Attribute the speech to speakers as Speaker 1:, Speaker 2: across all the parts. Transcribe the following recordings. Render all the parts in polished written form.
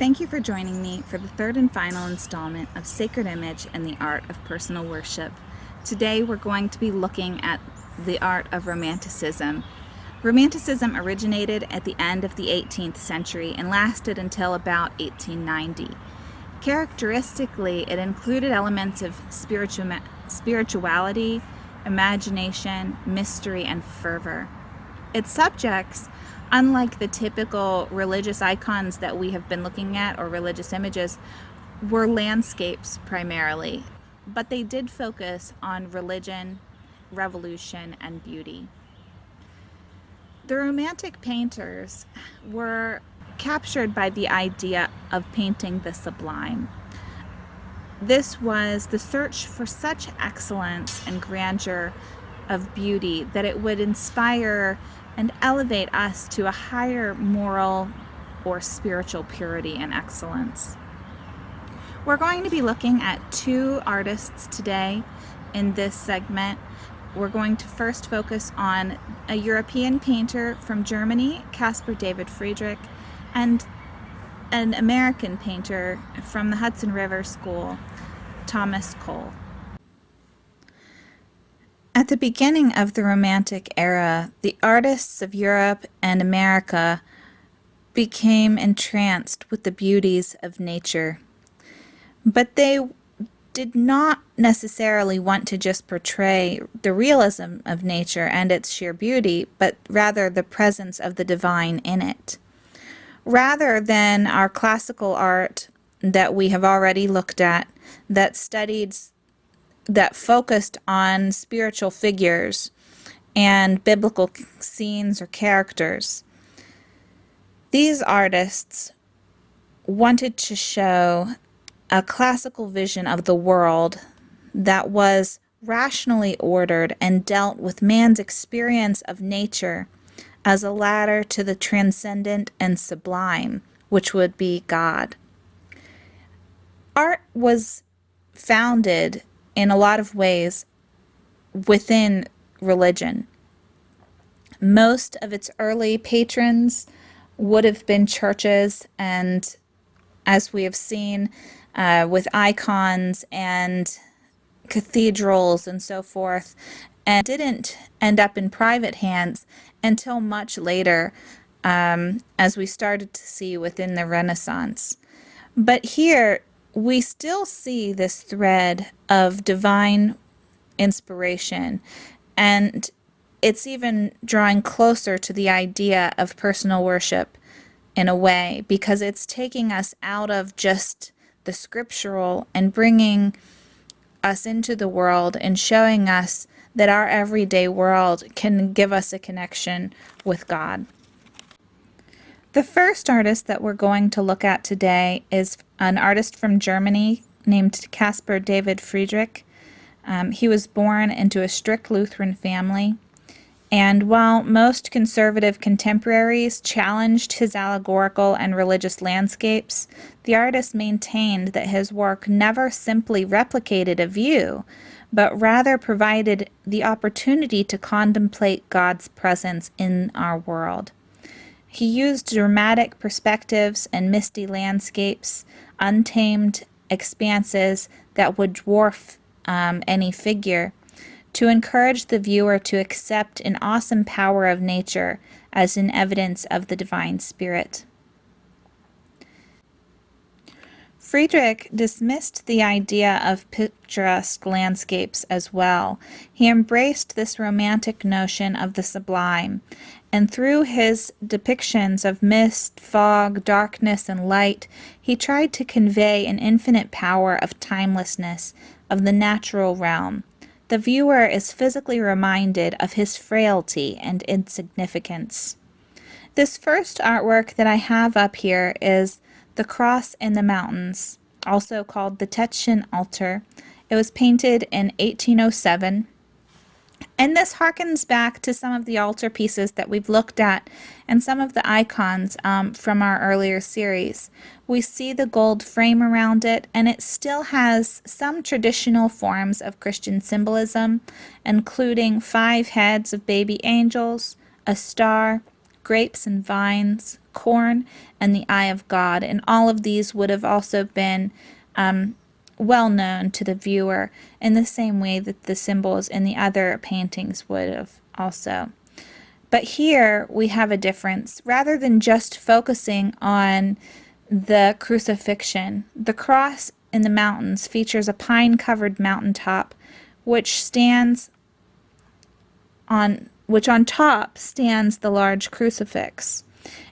Speaker 1: Thank you for joining me for the third and final installment of Sacred Image and the Art of Personal Worship. Today we're going to be looking at the art of Romanticism. Romanticism originated at the end of the 18th century and lasted until about 1890. Characteristically, it included elements of spirituality, imagination, mystery, and fervor. Its subjects, unlike the typical religious icons that we have been looking at or religious images, were landscapes primarily, but they did focus on religion, revolution, and beauty. The Romantic painters were captured by the idea of painting the sublime. This was the search for such excellence and grandeur of beauty that it would inspire and elevate us to a higher moral or spiritual purity and excellence. We're going to be looking at two artists today in this segment. We're going to first focus on a European painter from Germany, Caspar David Friedrich, and an American painter from the Hudson River School, Thomas Cole. At the beginning of the Romantic era, the artists of Europe and America became entranced with the beauties of nature. But they did not necessarily want to just portray the realism of nature and its sheer beauty, but rather the presence of the divine in it. Rather than our classical art that we have already looked at, that focused on spiritual figures and biblical scenes or characters, these artists wanted to show a classical vision of the world that was rationally ordered and dealt with man's experience of nature as a ladder to the transcendent and sublime, which would be God. Art was founded in a lot of ways within religion. Most of its early patrons would have been churches, and as we have seen with icons and cathedrals and so forth, and didn't end up in private hands until much later, as we started to see within the Renaissance. But here we still see this thread of divine inspiration, and it's even drawing closer to the idea of personal worship in a way, because it's taking us out of just the scriptural and bringing us into the world and showing us that our everyday world can give us a connection with God. The first artist that we're going to look at today is an artist from Germany named Caspar David Friedrich. He was born into a strict Lutheran family, and while most conservative contemporaries challenged his allegorical and religious landscapes, the artist maintained that his work never simply replicated a view, but rather provided the opportunity to contemplate God's presence in our world. He used dramatic perspectives and misty landscapes, untamed expanses that would dwarf any figure, to encourage the viewer to accept an awesome power of nature as an evidence of the divine spirit. Friedrich dismissed the idea of picturesque landscapes as well. He embraced this romantic notion of the sublime, and through his depictions of mist, fog, darkness, and light, he tried to convey an infinite power of timelessness of the natural realm. The viewer is physically reminded of his frailty and insignificance. This first artwork that I have up here is The Cross in the Mountains, also called the Tetschen Altar. It was painted in 1807. And this harkens back to some of the altar pieces that we've looked at and some of the icons from our earlier series. We see the gold frame around it, and it still has some traditional forms of Christian symbolism, including 5 heads of baby angels, a star, grapes and vines, corn, and the eye of God. And all of these would have also been well known to the viewer in the same way that the symbols in the other paintings would have also. But here we have a difference. Rather than just focusing on the crucifixion, the cross in the mountains features a pine-covered mountaintop which on top stands the large crucifix.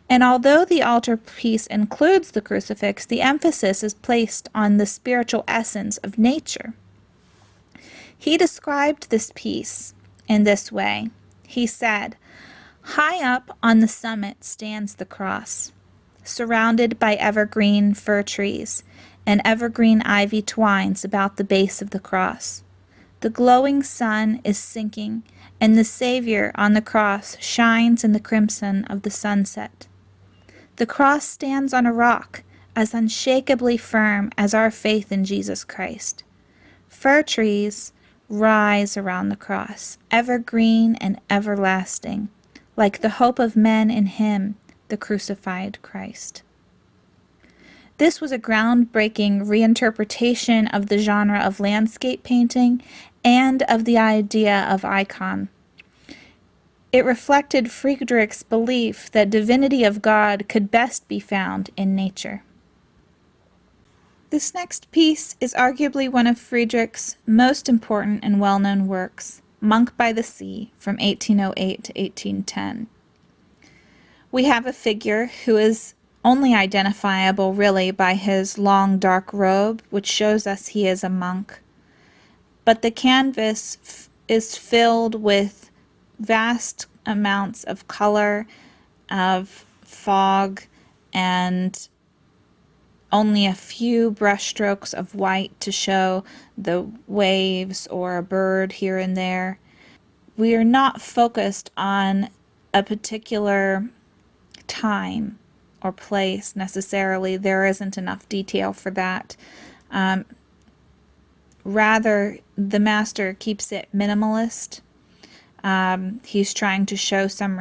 Speaker 1: And although the altarpiece includes the crucifix, the emphasis is placed on the spiritual essence of nature. He described this piece in this way. He said, "High up on the summit stands the cross, surrounded by evergreen fir trees, and evergreen ivy twines about the base of the cross. The glowing sun is sinking, and the Savior on the cross shines in the crimson of the sunset. The cross stands on a rock as unshakably firm as our faith in Jesus Christ. Fir trees rise around the cross, evergreen and everlasting, like the hope of men in Him, the crucified Christ." This was a groundbreaking reinterpretation of the genre of landscape painting and of the idea of icon. It reflected Friedrich's belief that divinity of God could best be found in nature. This next piece is arguably one of Friedrich's most important and well-known works, Monk by the Sea, from 1808 to 1810. We have a figure who is only identifiable really by his long dark robe, which shows us he is a monk. But the canvas is filled with vast amounts of color, of fog, and only a few brushstrokes of white to show the waves or a bird here and there. We are not focused on a particular time or place necessarily. There isn't enough detail for that. Rather, the master keeps it minimalist. He's trying to show some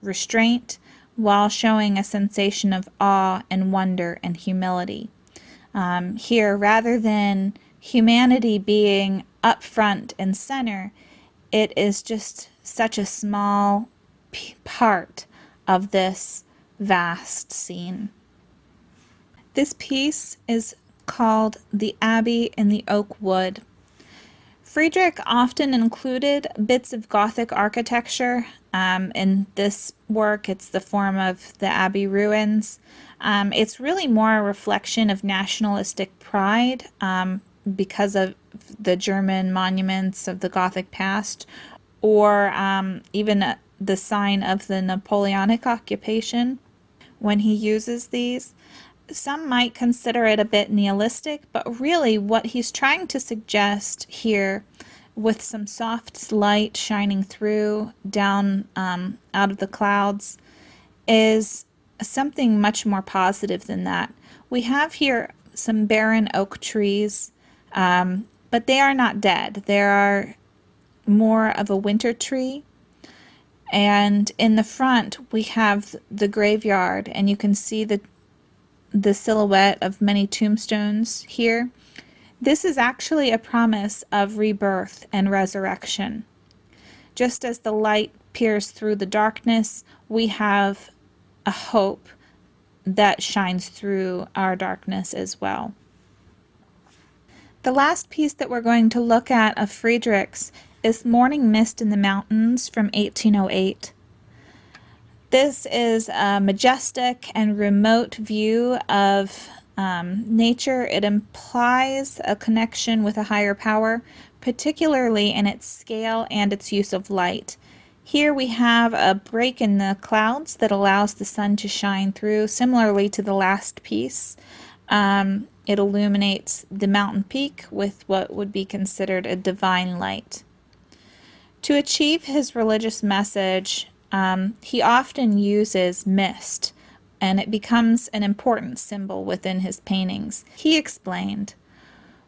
Speaker 1: restraint while showing a sensation of awe and wonder and humility. Here, rather than humanity being up front and center, it is just such a small part of this vast scene. This piece is called The Abbey in the Oak Wood. Friedrich often included bits of Gothic architecture. In this work, it's the form of the abbey ruins. It's really more a reflection of nationalistic pride because of the German monuments of the Gothic past, or even the sign of the Napoleonic occupation when he uses these. Some might consider it a bit nihilistic, but really what he's trying to suggest here, with some soft light shining through down out of the clouds, is something much more positive than that. We have here some barren oak trees, but they are not dead. They are more of a winter tree. And in the front we have the graveyard, and you can see the silhouette of many tombstones here. This is actually a promise of rebirth and resurrection. Just as the light peers through the darkness, we have a hope that shines through our darkness as well. The last piece that we're going to look at of Friedrich's is Morning Mist in the Mountains from 1808. This is a majestic and remote view of nature. It implies a connection with a higher power, particularly in its scale and its use of light. Here we have a break in the clouds that allows the sun to shine through, similarly to the last piece. It illuminates the mountain peak with what would be considered a divine light. To achieve his religious message, he often uses mist, and it becomes an important symbol within his paintings. He explained,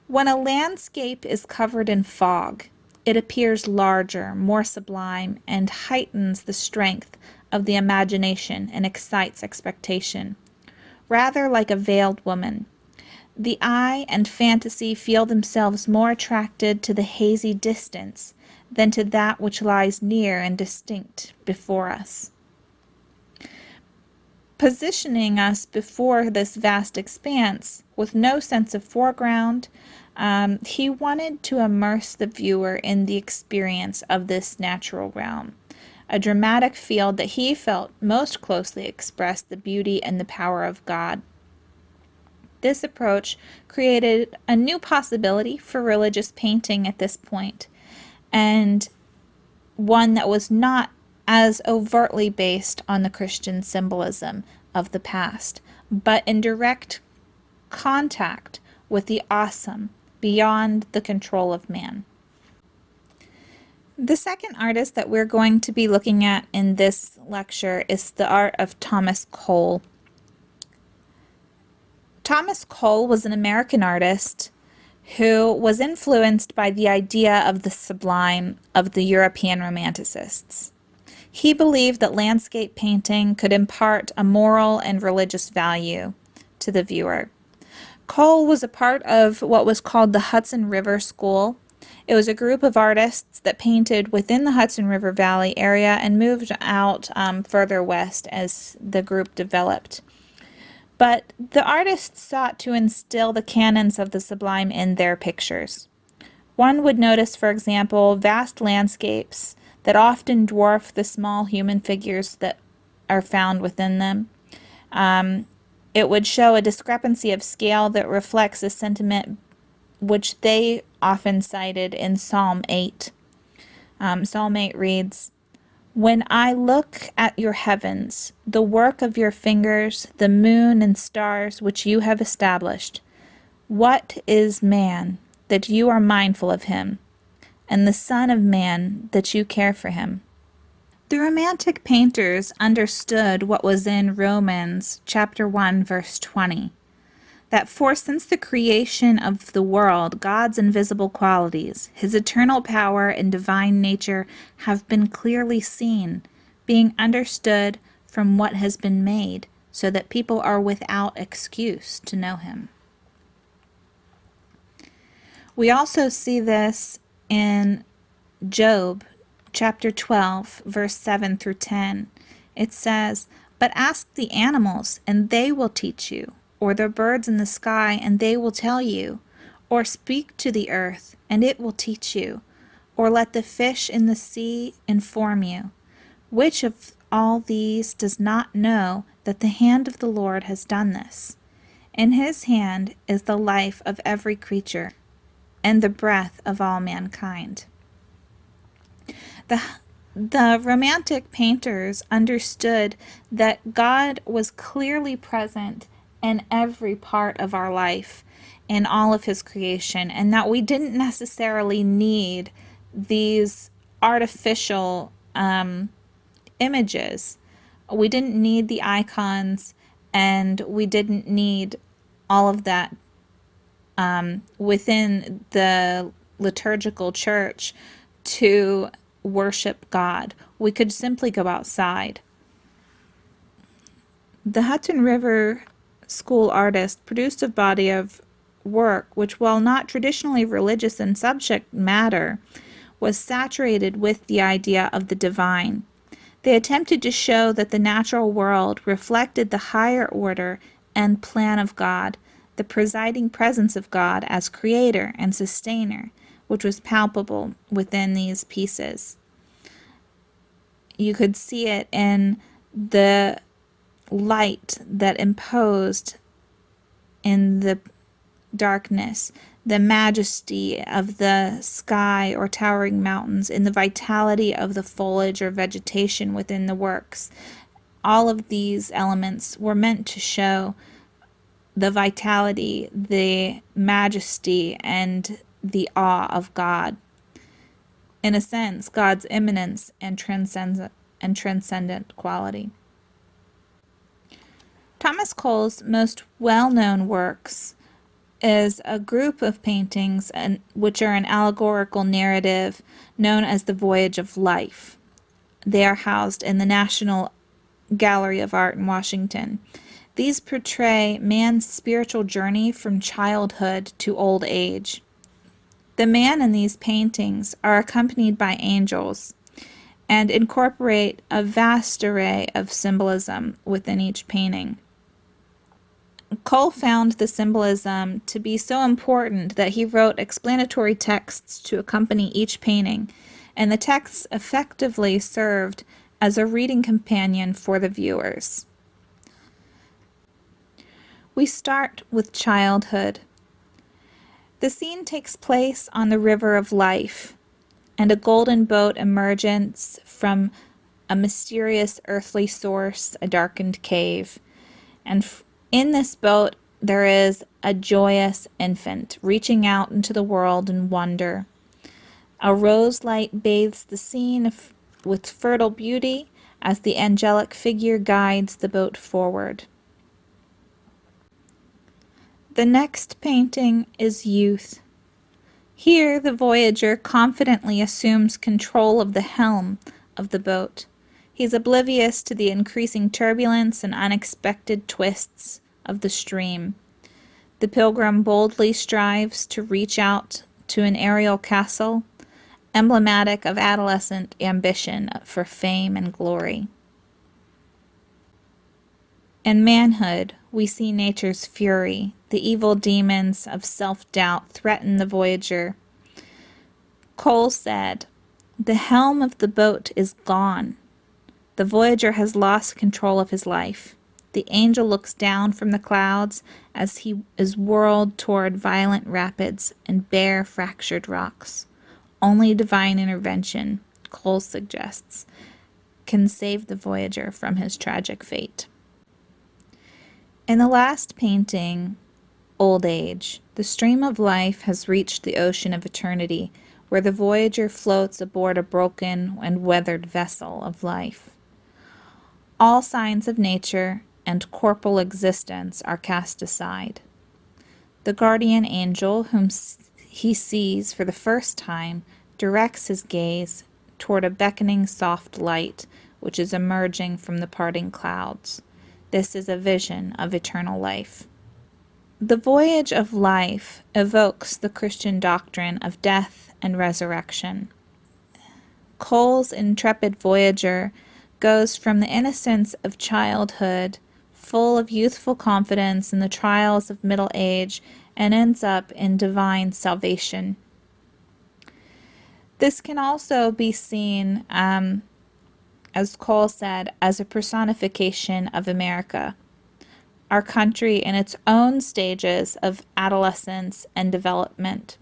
Speaker 1: "When a landscape is covered in fog, It appears larger, more sublime, and heightens the strength of the imagination and excites expectation, rather like a veiled woman. The eye and fantasy feel themselves more attracted to the hazy distance than to that which lies near and distinct before us. Positioning us before this vast expanse with no sense of foreground, he wanted to immerse the viewer in the experience of this natural realm, a dramatic field that he felt most closely expressed the beauty and the power of God. This approach created a new possibility for religious painting at this point, and one that was not as overtly based on the Christian symbolism of the past, but in direct contact with the awesome beyond the control of man. The second artist that we're going to be looking at in this lecture is the art of Thomas Cole. Thomas Cole was an American artist who was influenced by the idea of the sublime of the European Romanticists. He believed that landscape painting could impart a moral and religious value to the viewer. Cole was a part of what was called the Hudson River School. It was a group of artists that painted within the Hudson River Valley area and moved out further west as the group developed. But the artists sought to instill the canons of the sublime in their pictures. One would notice, for example, vast landscapes that often dwarf the small human figures that are found within them. It would show a discrepancy of scale that reflects a sentiment which they often cited in Psalm 8. Psalm 8 reads, "When I look at your heavens, the work of your fingers, the moon and stars which you have established, what is man that you are mindful of him, and the son of man that you care for him?" The Romantic painters understood what was in Romans chapter 1, verse 20, that for since the creation of the world, God's invisible qualities, his eternal power and divine nature have been clearly seen, being understood from what has been made, so that people are without excuse to know him. We also see this in Job chapter 12, verse 7 through 10. It says, "But ask the animals, and they will teach you, or the birds in the sky, and they will tell you, or speak to the earth, and it will teach you, or let the fish in the sea inform you. Which of all these does not know that the hand of the Lord has done this? In his hand is the life of every creature, and the breath of all mankind." The Romantic painters understood that God was clearly present in every part of our life, in all of his creation, and that we didn't necessarily need these artificial images. We didn't need the icons, and we didn't need all of that within the liturgical church to worship God. We could simply go outside. The Hudson River School artist produced a body of work which, while not traditionally religious in subject matter, was saturated with the idea of the divine. They attempted to show that the natural world reflected the higher order and plan of God, the presiding presence of God as creator and sustainer, which was palpable within these pieces. You could see it in the light that imposed in the darkness, the majesty of the sky or towering mountains, in the vitality of the foliage or vegetation within the works. All of these elements were meant to show the vitality, the majesty, and the awe of God. In a sense, God's immanence and transcendent quality. Thomas Cole's most well-known works is a group of paintings which are an allegorical narrative known as the Voyage of Life. They are housed in the National Gallery of Art in Washington. These portray man's spiritual journey from childhood to old age. The man in these paintings are accompanied by angels and incorporate a vast array of symbolism within each painting. Cole found the symbolism to be so important that he wrote explanatory texts to accompany each painting, and the texts effectively served as a reading companion for the viewers. We start with childhood. The scene takes place on the river of life, and a golden boat emerges from a mysterious earthly source, a darkened cave. And in this boat, there is a joyous infant reaching out into the world in wonder. A rose light bathes the scene with fertile beauty as the angelic figure guides the boat forward. The next painting is youth. Here, the voyager confidently assumes control of the helm of the boat. He's oblivious to the increasing turbulence and unexpected twists of the stream. The pilgrim boldly strives to reach out to an aerial castle, emblematic of adolescent ambition for fame and glory. In manhood, we see nature's fury. The evil demons of self-doubt threaten the voyager. Cole said, "The helm of the boat is gone. The voyager has lost control of his life. The angel looks down from the clouds as he is whirled toward violent rapids and bare, fractured rocks. Only divine intervention," Cole suggests, "can save the voyager from his tragic fate." In the last painting, Old Age, the stream of life has reached the ocean of eternity, where the voyager floats aboard a broken and weathered vessel of life. All signs of nature and corporal existence are cast aside. The guardian angel, whom he sees for the first time, directs his gaze toward a beckoning soft light which is emerging from the parting clouds. This is a vision of eternal life. The voyage of life evokes the Christian doctrine of death and resurrection. Cole's intrepid voyager goes from the innocence of childhood, full of youthful confidence in the trials of middle age, and ends up in divine salvation. This can also be seen, as Cole said, as a personification of America, our country in its own stages of adolescence and development.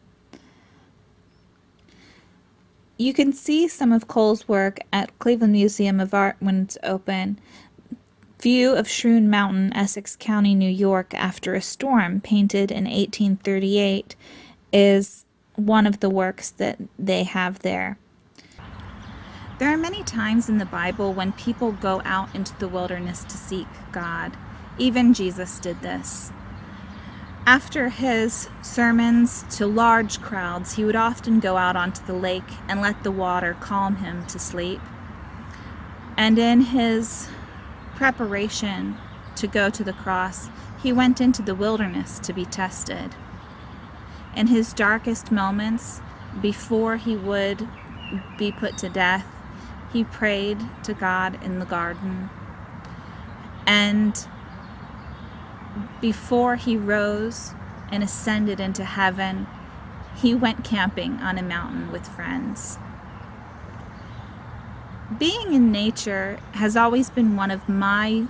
Speaker 1: You can see some of Cole's work at Cleveland Museum of Art when it's open. View of Shroon Mountain, Essex County, New York, after a storm, painted in 1838, is one of the works that they have there. There are many times in the Bible when people go out into the wilderness to seek God. Even Jesus did this. After his sermons to large crowds, he would often go out onto the lake and let the water calm him to sleep. And in his preparation to go to the cross, he went into the wilderness to be tested. In his darkest moments, before he would be put to death, he prayed to God in the garden. And before he rose and ascended into heaven, he went camping on a mountain with friends. Being in nature has always been one of my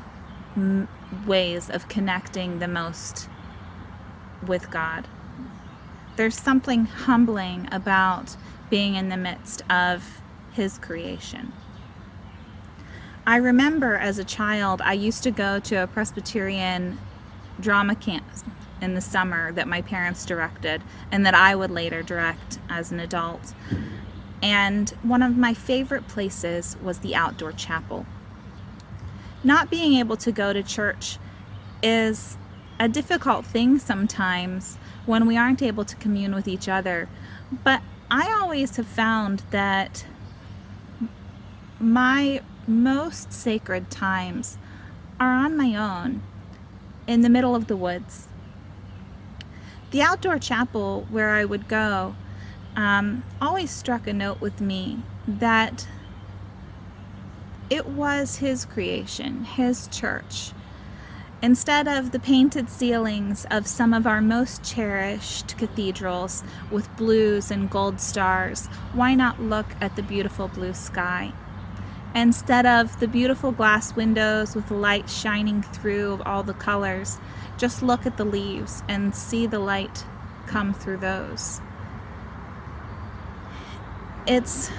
Speaker 1: ways of connecting the most with God. There's something humbling about being in the midst of his creation. I remember as a child, I used to go to a Presbyterian drama camp in the summer that my parents directed and that I would later direct as an adult. And one of my favorite places was the outdoor chapel. Not being able to go to church is a difficult thing sometimes when we aren't able to commune with each other. But I always have found that my most sacred times are on my own in the middle of the woods. The outdoor chapel where I would go always struck a note with me that it was his creation, his church. Instead of the painted ceilings of some of our most cherished cathedrals with blues and gold stars, why not look at the beautiful blue sky? Instead of the beautiful glass windows with light shining through all the colors, just look at the leaves and see the light come through those. It's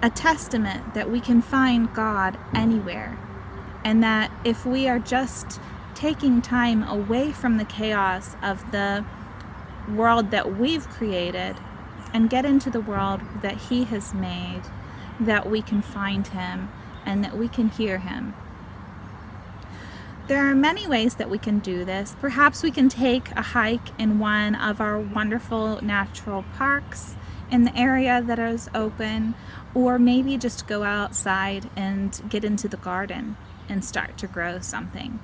Speaker 1: a testament that we can find God anywhere, and that if we are just taking time away from the chaos of the world that we've created and get into the world that He has made, that we can find Him and that we can hear Him. There are many ways that we can do this. Perhaps we can take a hike in one of our wonderful natural parks in the area that is open, or maybe just go outside and get into the garden and start to grow something.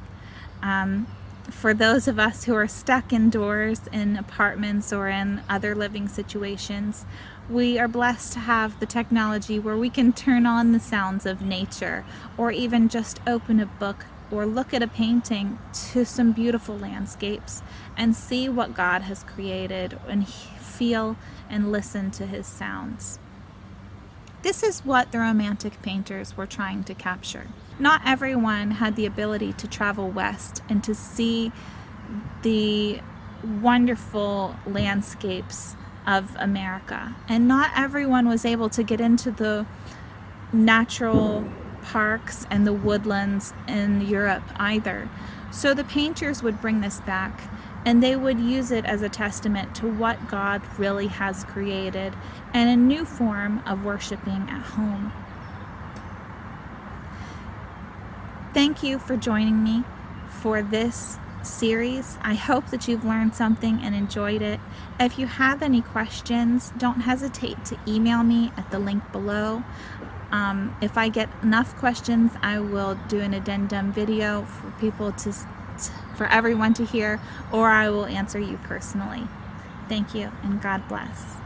Speaker 1: For those of us who are stuck indoors in apartments or in other living situations, we are blessed to have the technology where we can turn on the sounds of nature, or even just open a book or look at a painting to some beautiful landscapes and see what God has created and feel and listen to His sounds. This is what the Romantic painters were trying to capture. Not everyone had the ability to travel west and to see the wonderful landscapes of America. And not everyone was able to get into the natural parks and the woodlands in Europe either. So the painters would bring this back, and they would use it as a testament to what God really has created and a new form of worshiping at home. Thank you for joining me for this series. I hope that you've learned something and enjoyed it. If you have any questions, don't hesitate to email me at the link below. If I get enough questions, I will do an addendum video for everyone to hear, or I will answer you personally. Thank you, and God bless.